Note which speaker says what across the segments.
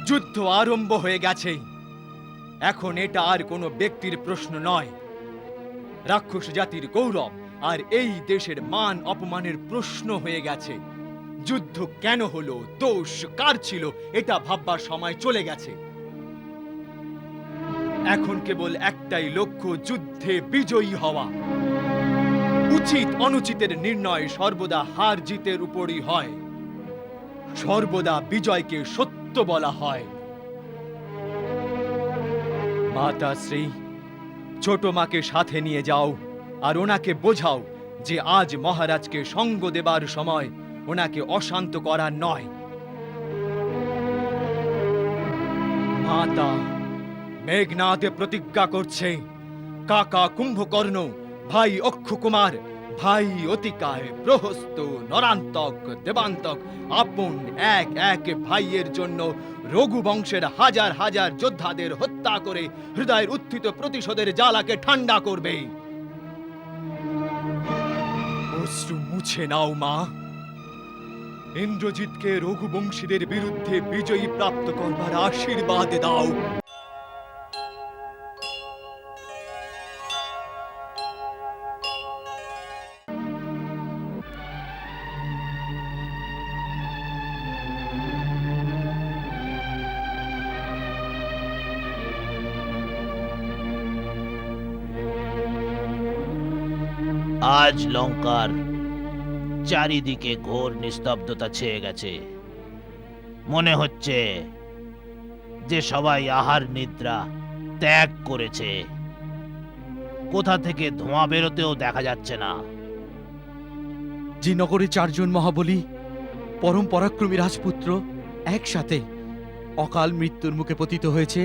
Speaker 1: যুদ্ধ আরম্ভ হয়ে গেছে। এখন এটা আর কোনো ব্যক্তির প্রশ্ন নয়, রাক্ষস জাতির গৌরব আর এই দেশের মান অপমানের প্রশ্ন হয়ে গেছে। যুদ্ধ কেন হলো, দোষ কার ছিল, এটা ভাববার সময় চলে গেছে। এখন কেবল একটাই লক্ষ্য, যুদ্ধে বিজয়ী হওয়া। উচিত অনুচিতের নির্ণয় সর্বদা হার জিতের উপরই হয়। সর্বদা বিজয়কে সত্য বলা হয়। মাতাশ্রী, ছোট মাকে সাথে নিয়ে যাও আর ওনাকে বোঝাও যে আজ মহারাজকে সঙ্গ দেবার সময়, ওনাকে অশান্ত করার নয়। মাতা মেঘনাদে প্রতিজ্ঞা করছে, কাকা কুম্ভকর্ণ, ভাই অক্ষকুমার, ভাই অতিকায়, প্রহস্ত, নরান্তক, দেবান্তক আপন এক এক ভাইয়ের জন্য রঘুবংশের হাজার হাজার যোদ্ধাদের হত্যা করে হৃদয়ের উত্থিত প্রতিশোধের জ্বালাকে ঠান্ডা করবে। অশ্রু মুছে নাও মা। ইন্দ্রজিৎকে রঘুবংশীদের বিরুদ্ধে বিজয়ী প্রাপ্ত করবার আশীর্বাদ দাও।
Speaker 2: আজ লঙ্কার চারিদিকে ঘোর নিস্তব্ধতা ছেয়ে গেছে। মনে হচ্ছে যে সবাই আহার নিদ্রা ত্যাগ করেছে। কোথা থেকে ধোঁয়া বেরোতেও দেখা যাচ্ছে না।
Speaker 3: যে নগরে 4 জন মহাবলী, পরম পরাক্রমী রাজপুত্র একসাথে অকাল মৃত্যুর মুখে পতিত হয়েছে,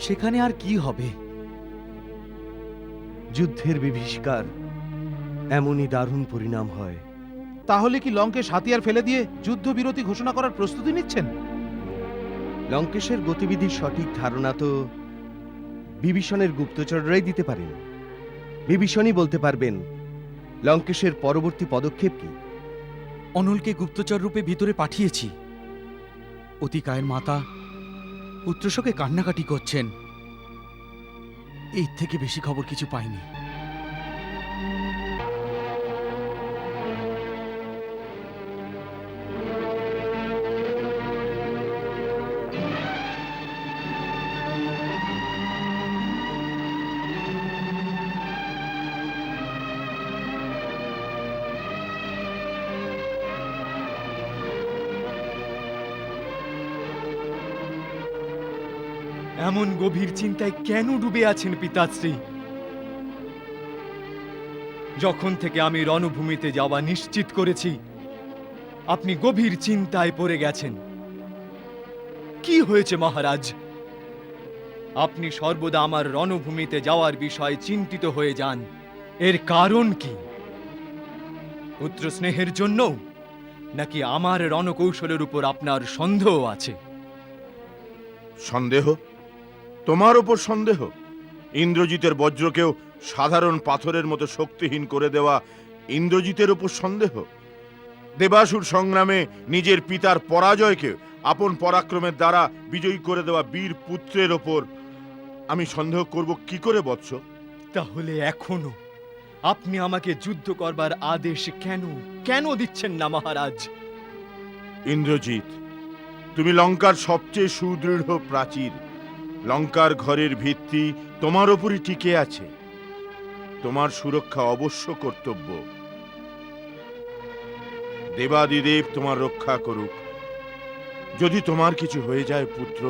Speaker 3: সেখানে আর কি হবে?
Speaker 4: যুদ্ধের বিভীষিকার এমনই দারুণ পরিণাম হয়।
Speaker 5: তাহলে কি লঙ্কেশ হাতিয়ার ফেলে দিয়ে যুদ্ধবিরতি ঘোষণা করার প্রস্তুতি নিচ্ছেন?
Speaker 4: লঙ্কেশের গতিবিধির সঠিক ধারণা তো বিভীষণের গুপ্তচররাই দিতে পারেন। বিভীষণই বলতে পারবেন লঙ্কেশের পরবর্তী পদক্ষেপ কি।
Speaker 3: অনলকে গুপ্তচর রূপে ভিতরে পাঠিয়েছি। অতিকায়ের মাতা পুত্রশোকে কান্নাকাটি করছেন। এর থেকে বেশি খবর কিছু পাইনি।
Speaker 1: এমন গভীর চিন্তায় কেন ডুবে আছেন পিতাশ্রী? যখন থেকে আমি রণভূমিতে যাওয়া নিশ্চিত করেছি, আপনি গভীর চিন্তায় পড়ে গেছেন। কি হয়েছে মহারাজ? আপনি সর্বদা আমার রণভূমিতে যাওয়ার বিষয়ে চিন্তিত হয়ে যান। এর কারণ কি? পুত্র স্নেহের জন্য, নাকি আমার রণকৌশলের উপর আপনার সন্দেহ আছে?
Speaker 6: সন্দেহ? তোমার ওপর সন্দেহ? ইন্দ্রজিতের বজ্রকেও সাধারণ পাথরের মতো শক্তিহীন করে দেওয়া ইন্দ্রজিতের ওপর সন্দেহ? দেবাসুর সংগ্রামে নিজের পিতার পরাজয়কে আপন পরাক্রমের দ্বারা বিজয়ী করে দেওয়া বীর পুত্রের ওপর আমি সন্দেহ করব কি করে বৎস?
Speaker 1: তাহলে এখনো আপনি আমাকে যুদ্ধ করবার আদেশ কেন দিচ্ছেন না মহারাজ?
Speaker 6: ইন্দ্রজিৎ, তুমি লঙ্কার সবচেয়ে সুদৃঢ় প্রাচীর। লঙ্কার ঘরের ভিত্তি তোমার ওপরই টিকে আছে। তোমার সুরক্ষা অবশ্য কর্তব্য। দেবাদিদেব তোমার রক্ষা করুক। যদি তোমার কিছু হয়ে যায় পুত্র,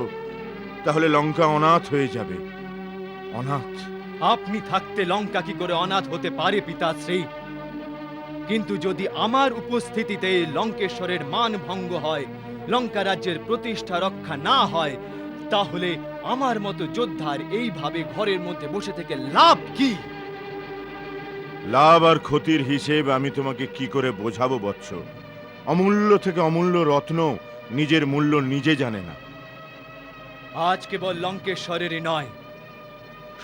Speaker 6: তাহলে লঙ্কা অনাথ হয়ে যাবে। অনাথ।
Speaker 1: আপনি থাকতে লঙ্কা কি করে অনাথ হতে পারে পিতাশ্রী? কিন্তু যদি আমার উপস্থিতিতে লঙ্কেশ্বরের মান ভঙ্গ হয়, লঙ্কা রাজ্যের প্রতিষ্ঠা রক্ষা না হয়, তাহলে আমার মতো যোদ্ধার এইভাবে ঘরের মধ্যে বসে থেকে লাভ কি?
Speaker 6: লাভ আর ক্ষতির হিসেব আমি তোমাকে কি করে বোঝাবো বৎস? অমূল্য থেকে অমূল্য রত্ন নিজের মূল্য নিজে জানে না।
Speaker 1: আজ কেবল লঙ্কেশ্বরেরই নয়,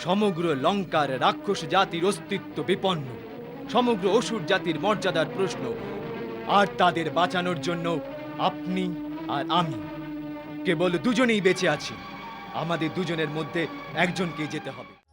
Speaker 1: সমগ্র লঙ্কার রাক্ষস জাতির অস্তিত্ব বিপন্ন। সমগ্র অসুর জাতির মর্যাদার প্রশ্ন। আর তাদের বাঁচানোর জন্য আপনি আর আমি কেবল দুজনেই বেঁচে আছি। আমাদের দুজনের মধ্যে একজনকেই যেতে হবে।